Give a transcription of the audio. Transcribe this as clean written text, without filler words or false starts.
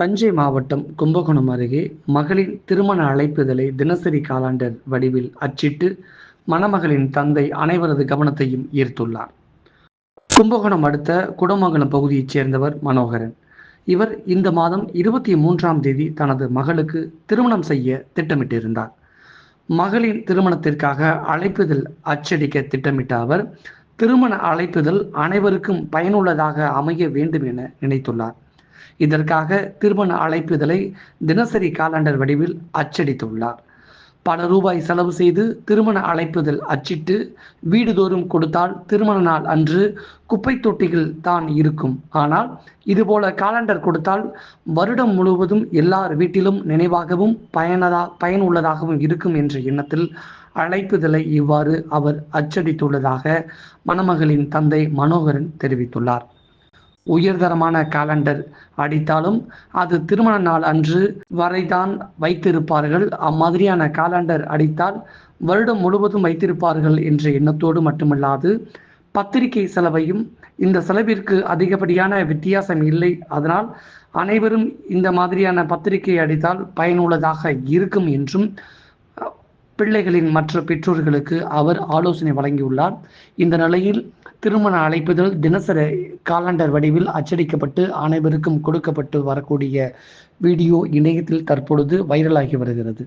தஞ்சை மாவட்டம் கும்பகோணம் அருகே மகளின் திருமண அழைப்பிதழை தினசரி காலண்டர் வடிவில் அச்சிட்டு மணமகளின் தந்தை அனைவரது கவனத்தையும் ஈர்த்துள்ளார். கும்பகோணம் அடுத்த குடமங்கலம் பகுதியைச் சேர்ந்தவர் மனோகரன். இவர் இந்த மாதம் 23ஆம் தேதி தனது மகளுக்கு திருமணம் செய்ய திட்டமிட்டிருந்தார். மகளின் திருமணத்திற்காக அழைப்பிதழ் அச்சடிக்க திட்டமிட்ட அவர், திருமண அழைப்பிதழ் அனைவருக்கும் பயனுள்ளதாக அமைய வேண்டும் என நினைத்துள்ளார். இதற்காக திருமண அழைப்பிதழை தினசரி காலண்டர் வடிவில் அச்சடித்துள்ளார். பல ரூபாய் செலவு செய்து திருமண அழைப்பிதழ் அச்சிட்டு வீடுதோறும் கொடுத்தால் திருமண நாள் அன்று குப்பை தொட்டிகள் தான் இருக்கும். ஆனால் இதுபோல காலண்டர் கொடுத்தால் வருடம் முழுவதும் எல்லார் வீட்டிலும் நினைவாகவும் பயனுள்ளதாகவும் இருக்கும் என்ற எண்ணத்தில் அழைப்பிதழை இவ்வாறு அவர் அச்சடித்துள்ளதாக மணமகளின் தந்தை மனோகரன் தெரிவித்துள்ளார். உயர்தரமான காலண்டர் அடித்தாலும் அது திருமண நாள் அன்று வரைதான் வைத்திருப்பார்கள். அம்மாதிரியான காலண்டர் அடித்தால் வருடம் முழுவதும் வைத்திருப்பார்கள் என்ற எண்ணத்தோடு மட்டுமல்லாது, பத்திரிகை செலவையும் இந்த செலவிற்கு அதிகப்படியான வித்தியாசம் இல்லை. அதனால் அனைவரும் இந்த மாதிரியான பத்திரிகை அடித்தால் பயனுள்ளதாக இருக்கும் என்றும் பிள்ளைகளின் மற்ற பெற்றோர்களுக்கு அவர் ஆலோசனை வழங்கியுள்ளார். இந்த நிலையில் திருமண அழைப்பிதழ் தினசரி காலண்டர் வடிவில் அச்சடிக்கப்பட்டு அனைவருக்கும் கொடுக்கப்பட்டு வரக்கூடிய வீடியோ இணையத்தில் தற்பொழுது வைரலாகி வருகிறது.